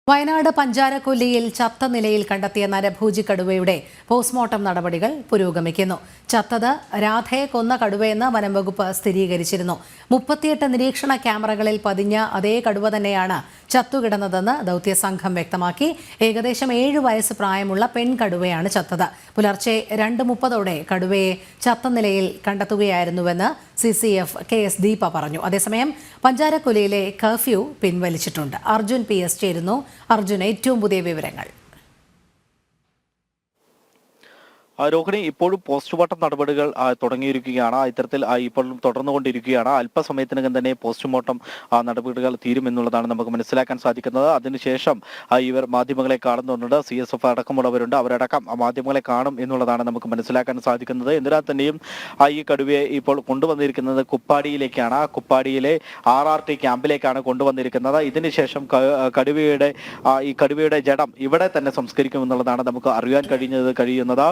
വയനാട് പഞ്ചാരക്കൊല്ലിയിൽ ചത്ത നിലയിൽ കണ്ടെത്തിയ നരഭോജി കടുവയുടെ പോസ്റ്റ്മോർട്ടം നടപടികൾ പുരോഗമിക്കുന്നു. ചത്തത് രാധയെ കൊന്ന കടുവയെന്ന് വനംവകുപ്പ് സ്ഥിരീകരിച്ചിരുന്നു. 38 നിരീക്ഷണ ക്യാമറകളിൽ പതിഞ്ഞ അതേ കടുവ തന്നെയാണ് ചത്തുകിടന്നതെന്ന് ദൗത്യസംഘം വ്യക്തമാക്കി. ഏകദേശം 7 വയസ്സ് പ്രായമുള്ള പെൺകടുവയാണ് ചത്തത്. പുലർച്ചെ 2:30ഓടെ കടുവയെ ചത്ത നിലയിൽ കണ്ടെത്തുകയായിരുന്നുവെന്ന് CCF KS ദീപ പറഞ്ഞു. അതേസമയം പഞ്ചാരക്കൊല്ലിയിലെ കർഫ്യൂ പിൻവലിച്ചിട്ടുണ്ട്. അർജുൻ PS ചേരുന്നു. അർജുൻ, ഏറ്റവും പുതിയ വിവരങ്ങൾ. രോഹിണി, ഇപ്പോഴും പോസ്റ്റ്മോർട്ടം നടപടികൾ തുടങ്ങിയിരിക്കുകയാണ്. ഇത്തരത്തിൽ ഇപ്പോഴും തുടർന്നുകൊണ്ടിരിക്കുകയാണ്. അല്പസമയത്തിനകം തന്നെ പോസ്റ്റ്മോർട്ടം നടപടികൾ തീരുമെന്നുള്ളതാണ് നമുക്ക് മനസ്സിലാക്കാൻ സാധിക്കുന്നത്. അതിനുശേഷം ഇവർ മാധ്യമങ്ങളെ കാണുന്നുണ്ട്. CSF അടക്കമുള്ളവരുണ്ട്. അവരടക്കം മാധ്യമങ്ങളെ കാണും എന്നുള്ളതാണ് നമുക്ക് മനസ്സിലാക്കാൻ സാധിക്കുന്നത്. എന്തിനാൽ തന്നെയും ഈ കടുവയെ ഇപ്പോൾ കൊണ്ടുവന്നിരിക്കുന്നത് കുപ്പാടിയിലേക്കാണ്. കുപ്പാടിയിലെ RRT ക്യാമ്പിലേക്കാണ് കൊണ്ടുവന്നിരിക്കുന്നത്. ഇതിനുശേഷം കടുവയുടെ ജഡം ഇവിടെ തന്നെ സംസ്കരിക്കും എന്നുള്ളതാണ് നമുക്ക് അറിയാൻ കഴിയുന്നത്.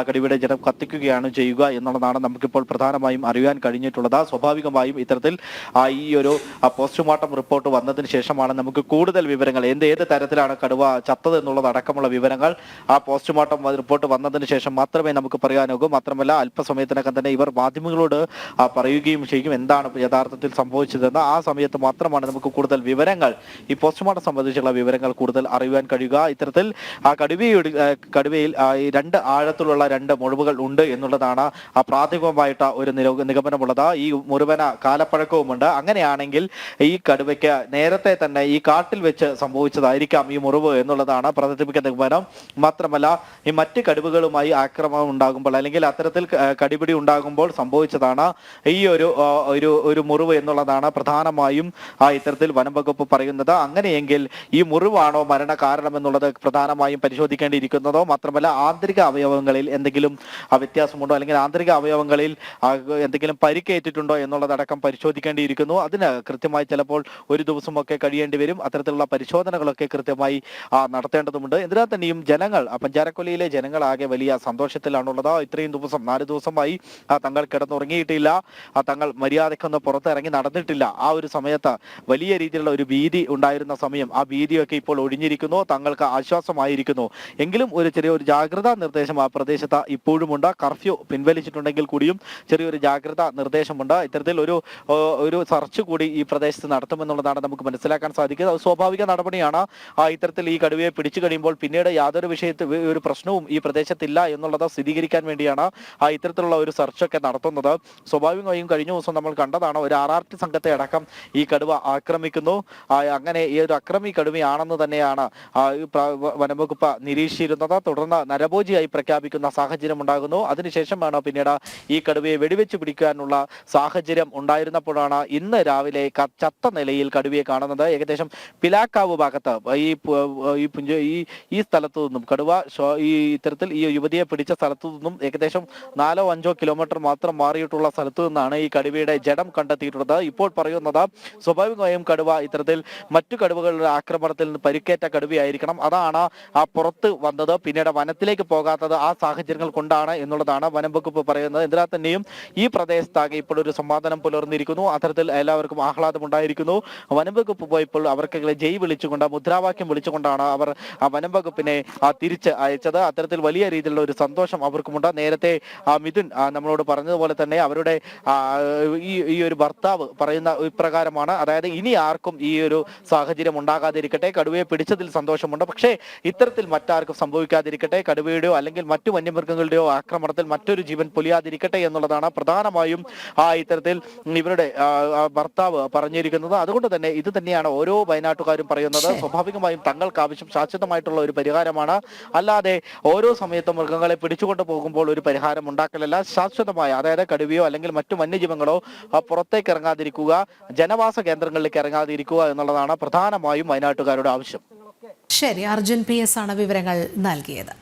കടുവയുടെ ജഡം കത്തിക്കുകയാണ് ചെയ്യുക എന്നുള്ളതാണ് നമുക്കിപ്പോൾ പ്രധാനമായും അറിയാൻ കഴിഞ്ഞിട്ടുള്ളത്. സ്വാഭാവികമായും ഇത്തരത്തിൽ ഈ ഒരു പോസ്റ്റ്മോർട്ടം റിപ്പോർട്ട് വന്നതിന് ശേഷമാണ് നമുക്ക് കൂടുതൽ വിവരങ്ങൾ ഏത് തരത്തിലാണ് കടുവ ചത്തത് എന്നുള്ളത് അടക്കമുള്ള വിവരങ്ങൾ പോസ്റ്റ്മോർട്ടം റിപ്പോർട്ട് വന്നതിന് ശേഷം മാത്രമേ നമുക്ക് പറയാനാകൂ. മാത്രമല്ല, അല്പസമയത്തിനകം തന്നെ ഇവർ മാധ്യമങ്ങളോട് പറയുകയും ചെയ്യും എന്താണ് യഥാർത്ഥത്തിൽ സംഭവിച്ചതെന്ന്. ആ സമയത്ത് മാത്രമാണ് നമുക്ക് കൂടുതൽ വിവരങ്ങൾ ഈ പോസ്റ്റ്മോർട്ടം സംബന്ധിച്ചുള്ള വിവരങ്ങൾ കൂടുതൽ അറിയാൻ കഴിയുക. ഇത്തരത്തിൽ കടുവയിൽ 2 ആഴത്തിലുള്ള 2 മുറിവുകൾ ഉണ്ട് എന്നുള്ളതാണ് പ്രാഥമികമായിട്ട് ഒരു നിഗമനമുള്ളത്. ഈ മുറിവിന് കാലപ്പഴക്കവുമുണ്ട്. അങ്ങനെയാണെങ്കിൽ ഈ കടുവയ്ക്ക് നേരത്തെ തന്നെ ഈ കാട്ടിൽ വെച്ച് സംഭവിച്ചതായിരിക്കാം ഈ മുറിവ് എന്നുള്ളതാണ് പ്രാഥമിക നിഗമനം. മാത്രമല്ല, ഈ മറ്റ് കടുവകളുമായി ആക്രമണം ഉണ്ടാകുമ്പോൾ അല്ലെങ്കിൽ അത്തരത്തിൽ കടിപിടി ഉണ്ടാകുമ്പോൾ സംഭവിച്ചതാണ് ഈ ഒരു മുറിവ് എന്നുള്ളതാണ് പ്രധാനമായും ഇത്തരത്തിൽ വനംവകുപ്പ് പറയുന്നത്. അങ്ങനെയെങ്കിൽ ഈ മുറിവാണോ മരണ കാരണം എന്നുള്ളത് പ്രധാനമായും പരിശോധിക്കേണ്ടിയിരിക്കുന്നതോ, മാത്രമല്ല ആന്തരിക അവയവങ്ങളിൽ എന്തെങ്കിലും വ്യത്യാസമുണ്ടോ അല്ലെങ്കിൽ ആന്തരിക അവയവങ്ങളിൽ എന്തെങ്കിലും പരിക്കേറ്റിട്ടുണ്ടോ എന്നുള്ളതടക്കം പരിശോധിക്കേണ്ടിയിരിക്കുന്നു. അതിന് കൃത്യമായി ചിലപ്പോൾ ഒരു ദിവസമൊക്കെ കഴിയേണ്ടി വരും. അത്തരത്തിലുള്ള പരിശോധനകളൊക്കെ കൃത്യമായി നടത്തേണ്ടതുണ്ട്. എന്തിനാൽ തന്നെയും പഞ്ചാരക്കൊല്ലിയിലെ ജനങ്ങൾ ആകെ വലിയ സന്തോഷത്തിലാണുള്ളത്. ഇത്രയും ദിവസം 4 ദിവസമായി തങ്ങൾ കിടന്നുറങ്ങിയിട്ടില്ല. തങ്ങൾ മര്യാദയ്ക്കൊന്ന് പുറത്തിറങ്ങി നടന്നിട്ടില്ല. ആ ഒരു സമയത്ത് വലിയ രീതിയിലുള്ള ഒരു ഭീതി ഉണ്ടായിരുന്ന സമയം ആ ഭീതിയൊക്കെ ഇപ്പോൾ ഒഴിഞ്ഞിരിക്കുന്നു. തങ്ങൾക്ക് ആശ്വാസമായിരിക്കുന്നു. എങ്കിലും ചെറിയൊരു ജാഗ്രതാ നിർദ്ദേശം ആ പ്രദേശത്ത് ഇപ്പോഴുമുണ്ട്. കർഫ്യൂ പിൻവലിച്ചിട്ടുണ്ടെങ്കിൽ കൂടിയും ചെറിയൊരു ജാഗ്രതാ നിർദ്ദേശമുണ്ട്. ഇത്തരത്തിൽ ഒരു സെർച്ച് കൂടി ഈ പ്രദേശത്ത് നടത്തുമെന്നുള്ളതാണ് നമുക്ക് മനസ്സിലാക്കാൻ സാധിക്കുന്നത്. അത് സ്വാഭാവിക നടപടിയാണ്. ഇത്തരത്തിൽ ഈ കടുവയെ പിടിച്ചു കഴിയുമ്പോൾ പിന്നീട് യാതൊരു ഒരു പ്രശ്നവും ഈ പ്രദേശത്തില്ല എന്നുള്ളത് സ്ഥിരീകരിക്കാൻ വേണ്ടിയാണ് ഇത്തരത്തിലുള്ള ഒരു സെർച്ചൊക്കെ നടത്തുന്നത്. സ്വാഭാവികമായും കഴിഞ്ഞ ദിവസം നമ്മൾ കണ്ടതാണ് ഒരു RRT സംഘത്തെ അടക്കം ഈ കടുവ ആക്രമിക്കുന്നു. അങ്ങനെ ഈ ഒരു അക്രമി കടുവയാണെന്ന് തന്നെയാണ് വനംവകുപ്പ് നിരീക്ഷിച്ചിരുന്നത്. തുടർന്ന് നരഭോജിയായി പ്രഖ്യാപിക്കുന്ന സാഹചര്യം ഉണ്ടാകുന്നു. അതിനുശേഷമാണ് പിന്നീട് ഈ കടുവയെ വെടിവെച്ച് പിടിക്കാനുള്ള സാഹചര്യം ഉണ്ടായിരുന്നപ്പോഴാണ് ഇന്ന് രാവിലെ ചത്ത നിലയിൽ കടുവയെ കാണുന്നത്. ഏകദേശം പിലാക്കാവ് ഭാഗത്ത് ഈ സ്ഥലത്തു നിന്നും കടുവ ഇത്തരത്തിൽ ഈ യുവതിയെ പിടിച്ച സ്ഥലത്തു നിന്നും ഏകദേശം 4-5 കിലോമീറ്റർ മാത്രം മാറിയിട്ടുള്ള സ്ഥലത്തു നിന്നാണ് ഈ കടുവയുടെ ജഡം കണ്ടെത്തിയിട്ടുള്ളത്. ഇപ്പോൾ പറയുന്നത് സ്വാഭാവികമായും കടുവ ഇത്തരത്തിൽ മറ്റു കടുവകളുടെ ആക്രമണത്തിൽ നിന്ന് പരിക്കേറ്റ കടുവയായിരിക്കണം. അതാണ് പുറത്ത് വന്നത്. പിന്നീട് വനത്തിലേക്ക് പോകാത്തത് ആ സാഹചര്യങ്ങൾ കൊണ്ടാണ് എന്നുള്ളതാണ് വനംവകുപ്പ് പറയുന്നത്. എന്തിനാൽ തന്നെയും ഈ പ്രദേശത്താകെ ഇപ്പോൾ ഒരു സമാധാനം പുലർന്നിരിക്കുന്നു. അത്തരത്തിൽ എല്ലാവർക്കും ആഹ്ലാദമുണ്ടായിരിക്കുന്നു. വനംവകുപ്പ് പോയപ്പോൾ അവർക്ക് ജയ് വിളിച്ചുകൊണ്ട് മുദ്രാവാക്യം വിളിച്ചുകൊണ്ടാണ് അവർ വനംവകുപ്പിനെ തിരിച്ച് അയച്ചത്. അത്തരത്തിൽ വലിയ രീതിയിലുള്ള ഒരു സന്തോഷം അവർക്കുമുണ്ട്. നേരത്തെ മിഥുൻ നമ്മളോട് പറഞ്ഞതുപോലെ തന്നെ അവരുടെ ഈ ഒരു ഭർത്താവ് പറയുന്ന ഇപ്രകാരമാണ്. അതായത് ഇനി ആർക്കും ഈ ഒരു സാഹചര്യം ഉണ്ടാകാതിരിക്കട്ടെ. കടുവയെ പിടിച്ചതിൽ സന്തോഷമുണ്ട്. പക്ഷേ ഇത്തരത്തിൽ മറ്റാർക്കും സംഭവിക്കാതിരിക്കട്ടെ. കടുവയുടെയോ അല്ലെങ്കിൽ മറ്റു വന്യമൃഗങ്ങളുടെയോ ആക്രമണത്തിൽ മറ്റൊരു ജീവൻ പൊലിയാതിരിക്കട്ടെ എന്നുള്ളതാണ് പ്രധാനമായും ഇത്തരത്തിൽ ഇവരുടെ ഭർത്താവ് പറഞ്ഞിരിക്കുന്നത്. അതുകൊണ്ട് തന്നെ ഇത് തന്നെയാണ് ഓരോ വയനാട്ടുകാരും പറയുന്നത്. സ്വാഭാവികമായും തങ്ങൾക്ക് ആവശ്യം ശാശ്വതമായിട്ടുള്ള ഒരു പരിഹാരമാണ്. അല്ലാതെ ഓരോ സമയത്തും മൃഗങ്ങളെ പിടിച്ചുകൊണ്ട് പോകുമ്പോൾ ഒരു പരിഹാരം ഉണ്ടാക്കലല്ല. ശാശ്വതമായ, അതായത് കടുവയോ അല്ലെങ്കിൽ മറ്റു വന്യജീവങ്ങളോ പുറത്തേക്ക് ഇറങ്ങാതിരിക്കുക, ജനവാസ കേന്ദ്രങ്ങളിലേക്ക് ഇറങ്ങാതിരിക്കുക എന്നുള്ളതാണ് പ്രധാനമായും വയനാട്ടുകാരുടെ ആവശ്യം. ശരി, അർജുൻ PS ആണ് വിവരങ്ങൾ നൽകിയത്.